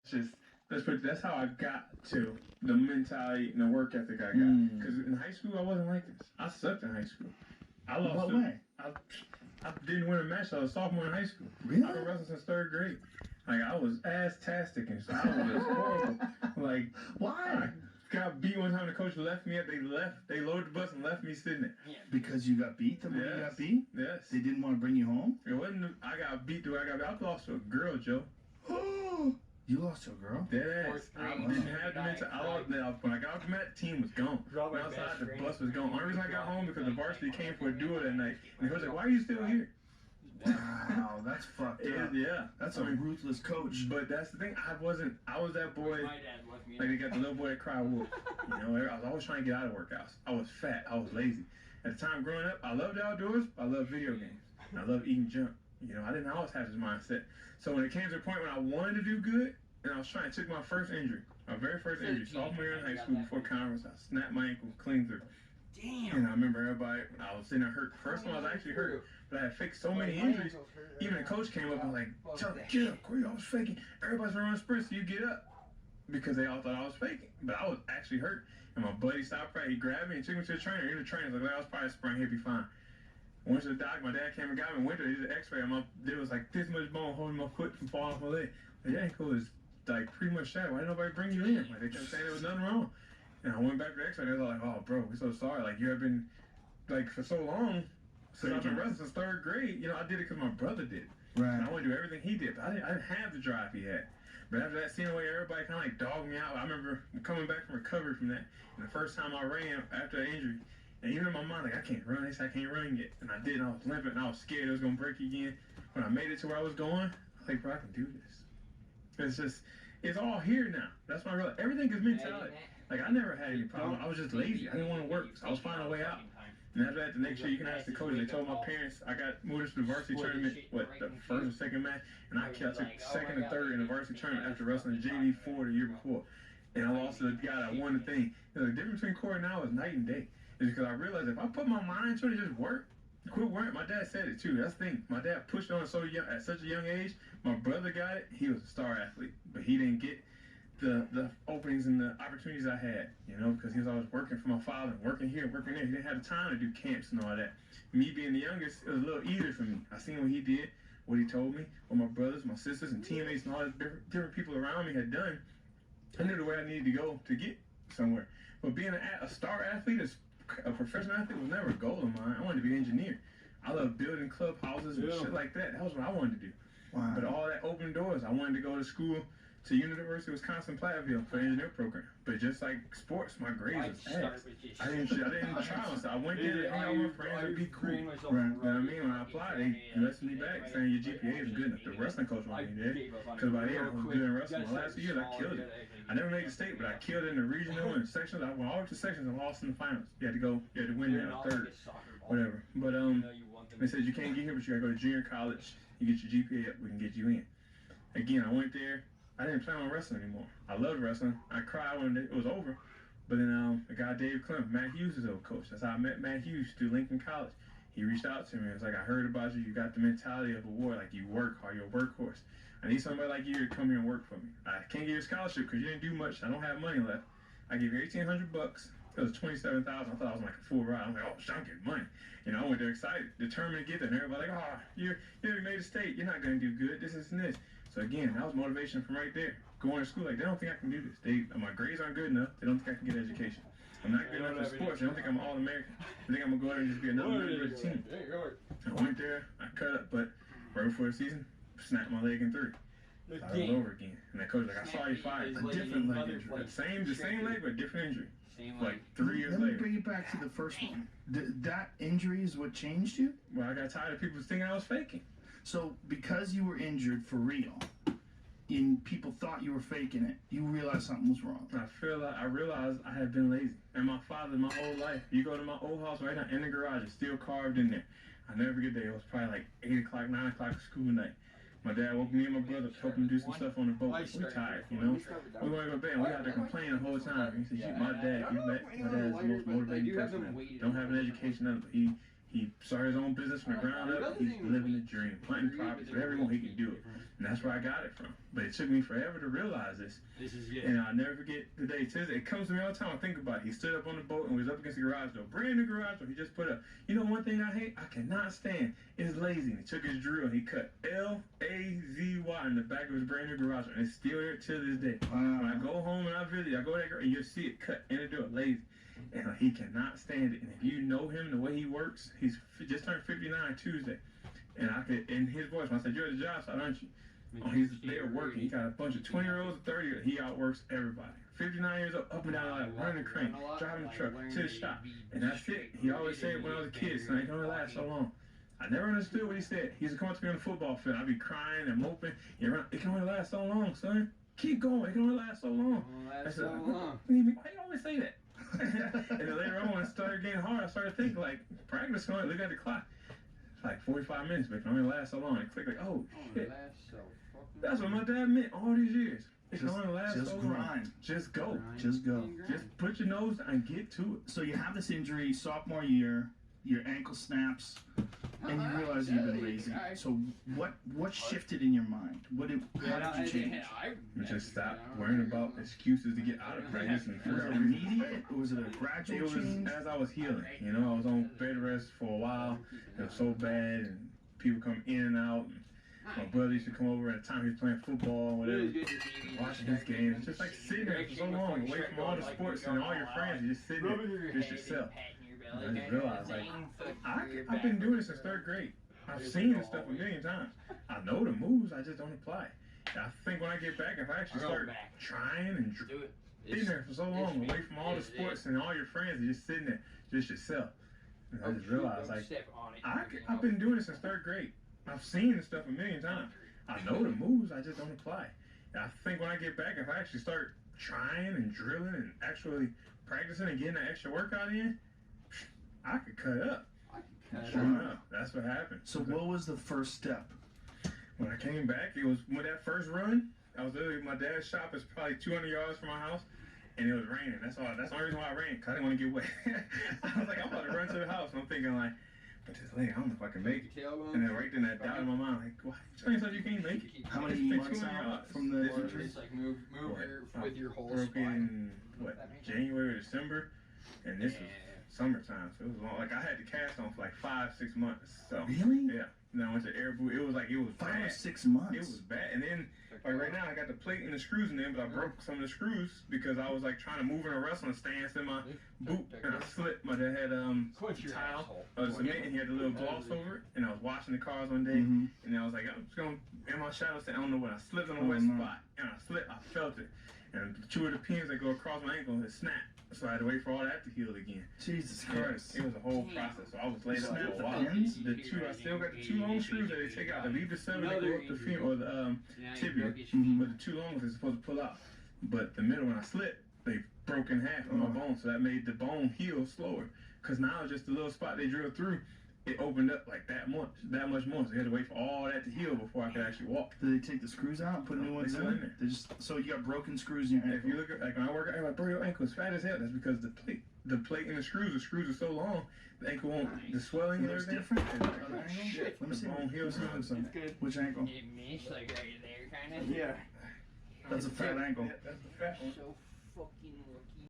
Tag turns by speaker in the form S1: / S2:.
S1: just that's how I got to the mentality and the work ethic I got. Because in high school I wasn't like this. I sucked in high school. I lost.
S2: What way?
S1: I didn't win a match. I was a sophomore in high school.
S2: Really?
S1: I've been wrestling since 3rd grade. Like I was ass-tastic and stuff. I was horrible. Like
S2: why?
S1: I got beat one time. The coach left me. They loaded the bus and left me sitting there.
S2: Because you got beat. The way you got beat.
S1: Yes.
S2: They didn't want to bring you home.
S1: It wasn't. I got beat the way I got beat. I lost to a girl, Joe.
S2: You lost to a girl?
S1: Deadass. I didn't have the mental. When I got off the mat, the team was gone. Outside, the bus was gone. Only reason I got home because the varsity came for a duo that night. And the coach was like, "Why are you still here?"
S2: Wow, that's fucked up.
S1: Yeah.
S2: That's a ruthless coach.
S1: But that's the thing. I was that boy. Like they got the little boy that cried wolf. You know, I was always trying to get out of workouts. I was fat. I was lazy. At the time growing up, I loved outdoors. I loved video games. I loved eating junk. You know, I didn't always have this mindset. So when it came to the point when I wanted to do good, and I was trying, I took my first injury, my very first injury, sophomore year in high school before conference. I snapped my ankle clean through.
S3: Damn.
S1: And I remember everybody, I was sitting there hurt. First one I was actually hurt, but I had faked so many injuries. Even the coach came up and was like, "Chuck, get up, Cory, I was faking. Everybody's running sprints, so you get up." Because they all thought I was faking. But I was actually hurt. And my buddy stopped right, he grabbed me and took me to the trainer. Even the trainer was like, "I was probably sprained, he'll be fine." Went to the doctor, my dad came and got me, went there, he did an x-ray. There was like this much bone holding my foot from falling off my leg. Like, your ankle is like pretty much shattered. Why didn't nobody bring you in? Like they kept saying there was nothing wrong. And I went back to the x-ray, they were like, "Oh bro, we're so sorry. Like you have been like for so long, so I've been wrestling since 3rd grade. You know, I did it because my brother did it.
S2: Right.
S1: And I want to do everything he did, but I didn't have the drive he had. But after that, seeing the way everybody kind of like dogged me out, I remember coming back from recovery from that. And the first time I ran after that injury, and even in my mind, like, I can't run this, I can't run yet. And I did, and I was limping, and I was scared it was going to break again. When I made it to where I was going, I was like, bro, I can do this. It's just, it's all here now. That's my real, everything is mentality. Like, I never had any problem. I was just lazy. I didn't want to work, so I was finding a way out. And after that, the next year, you can ask the coach. They told my parents I got moved to the varsity tournament, the first or second match, and I took second and third in the varsity tournament after wrestling JV4 the year before. And I lost to the guy that won the thing. The difference between Cory now is night and day. It's because I realized if I put my mind to it and just work, quit working. My dad said it too. That's the thing. My dad pushed on so young, at such a young age. My brother got it. He was a star athlete, but he didn't get the openings and the opportunities I had, you know, because he was always working for my father, working here, working there. He didn't have the time to do camps and all that. Me being the youngest, it was a little easier for me. I seen what he did, what he told me, what my brothers, my sisters, and teammates and all the different people around me had done. I knew the way I needed to go to get somewhere. But being a star athlete, a professional athlete, was never a goal of mine. I wanted to be an engineer. I love building clubhouses and shit like that. That was what I wanted to do.
S2: Wow.
S1: But all that opened doors. I wanted to go to school to University of Wisconsin-Platteville for the engineer program. But just like sports, my grades was ass. I didn't try myself. I went there to hang out with my friends and be cool. Right. You know what I mean? When I applied, they messed me back saying your GPA isn't good enough. The wrestling coach wanted me there. Because by then I was good in wrestling. The last 2 years I killed it. I never made the state, but I killed it in the regional and sections. I went all to sections and lost in the finals. You had to win there in third. Whatever. But they said you can't get here, but you gotta go to junior college. You get your GPA up, we can get you in. Again, I went there. I didn't plan on wrestling anymore. I loved wrestling. I cried when it was over. But then the guy Dave Clem, Matt Hughes' old coach. That's how I met Matt Hughes through Lincoln College. He reached out to me. It was like, I heard about you. You got the mentality of a warrior. Like, you work hard. You're a workhorse. I need somebody like you to come here and work for me. I can't give you a scholarship because you didn't do much. I don't have money left. I give you $1,800. It was $27,000. I thought I was like a full ride. I'm like, oh, I'm getting money. You know, I went there excited, determined to get there. And everybody like, oh, you never made a state. You're not going to do good. This and this. So again, that was motivation from right there. Going to school, like, they don't think I can do this. My grades aren't good enough. They don't think I can get education. I'm not good enough for sports. They don't think I'm All-American. They think I'm going to go there and just be another member of the team. I went there, I cut up, but right before the season, snapped my leg in 3. Started all over again. And that coach was like, I saw you fired. A different leg injury. The same leg, but different injury. Like 3 years later.
S2: Let me bring it back to the first one. That injury is what changed you?
S1: Well, I got tired of people thinking I was faking.
S2: So because you were injured for real, and people thought you were faking it, you realized something was wrong.
S1: I realized I had been lazy. And my father, my whole life, you go to my old house right now in the garage, it's still carved in there. I never forget that. It was probably like 8 o'clock, 9 o'clock school night. My dad woke me and my brother, helped him do some stuff on the boat. We're tired, you know. We're going to go to bed, and we out there complaining the whole time. He said, my dad is the most motivating person ever. Don't have an education, nothing, but he started his own business from the ground up. He's living the dream, planting crops, whatever he can do it. And that's where I got it from. But it took me forever to realize this.
S3: This is it.
S1: And I'll never forget the day. It comes to me all the time. I think about it. He stood up on the boat and was up against the garage door. Brand new garage door. He just put up. You know one thing I hate? I cannot stand is lazy. And he took his drill and he cut L-A-Z-Y in the back of his brand new garage door. And it's still there to this day. When I go home and I visit, I go there and you'll see it cut in the door, lazy. And he cannot stand it. And if you know him, the way he works, he's just turned 59 Tuesday. And I could, in his voice, when I said, "You're at the job site, aren't you?" Oh, he's there working. He got a bunch of 20-year-olds and 30-year-olds. He outworks everybody. 59 years old, up and down the line, running the crane, driving the truck to the shop. And that's it. He always said when I was a kid, son, it can only last so long. I never understood what he said. He used to come up to me on the football field. I'd be crying and moping. It can only last so long, son. Keep going. It can only last so long. I said, why do you always say that? And then later on, when it started getting hard, I started thinking, like, practice going, look at the clock. It's like 45 minutes, but it can only last so long. And click, like, oh, shit. That's what my dad meant all these years. It can only last so long. Just go.
S2: Just go.
S1: Just put your nose down and get to it.
S2: So you have this injury sophomore year, your ankle snaps, and you realize you've been lazy. So what shifted in your mind? How did you change?
S1: You just stopped worrying about excuses to get out of practice. And
S2: was it immediate? Or was it a gradual change?
S1: As I was healing. You know, I was on bed rest for a while. It was so bad, and people come in and out. And my brother used to come over at the time he was playing football, whatever, watching his games. Just like sitting there for so long, away from all the sports and all your friends. You're just sitting there, just yourself. And I just realized, like, I've been doing this since 3rd grade. I've seen this stuff a million times. I know the moves, I just don't apply. And I think when I get back, if I actually start trying and sitting there for so long, away from all the sports and all your friends, you're just sitting there, just yourself. And I just realized, like, I've been doing this since 3rd grade. I've seen this stuff a million times. I know the moves, I just don't apply. And I think when I get back, if I actually start trying and drilling and actually practicing and getting that extra workout in, I could cut up. Sure enough, that's what happened.
S2: So what was the first step?
S1: When I came back, it was with that first run. I was literally, my dad's shop is probably 200 yards from my house, and it was raining. That's the only reason why I ran, because I didn't want to get wet. I was like, I'm about to run to the house, and I'm thinking like, but this lady, I don't know if I can make it. And then right then that doubt in my mind, like, why are you saying you can't make it?
S2: How many months out from the injury?
S3: Just like move with your whole
S1: spine. What, January or December, and this was summertime, so it was long. Like I had the cast on for like 5-6 months. So
S2: really?
S1: Yeah. And I went to air boot. It was 5
S2: or 6 months.
S1: It was bad. And then like right now I got the plate and the screws in there, but I broke some of the screws because I was like trying to move in a wrestling stance in my boot, and I slipped. My dad had tile cement, and he had a little gloss over it. And I was washing the cars one day, and I was like, I'm just gonna in my shadow stand. I don't know when I slipped on the wet spot, and I slipped. I felt it, and 2 of the pins that go across my ankle had snapped. So I had to wait for all that to heal again.
S2: Jesus Christ.
S1: It was a whole process. So I was laid up for a while. I still got the 2 long screws that they take out. They leave the 7, they go up the femur or the tibia. But the 2 long ones they're supposed to pull out. But the middle, when I slipped, they broke in half of my bone. So that made the bone heal slower. Because now just the little spot they drilled through, it opened up like that much more. So you had to wait for all that to heal before I could actually walk.
S2: Did they take the screws out and put new ones in there? So you got broken screws in your ankle.
S1: If you look at, like when I work out, I'm like, bro, your ankle is fat as hell. That's because the plate and the screws are so long, the ankle won't, the swelling and everything.
S2: Different?
S1: Let me see. The bone heals something.
S2: Which ankle?
S3: It means like right there, kind of.
S2: Yeah. That's a fat ankle.
S1: Yeah, that's the fat one.
S3: So fucking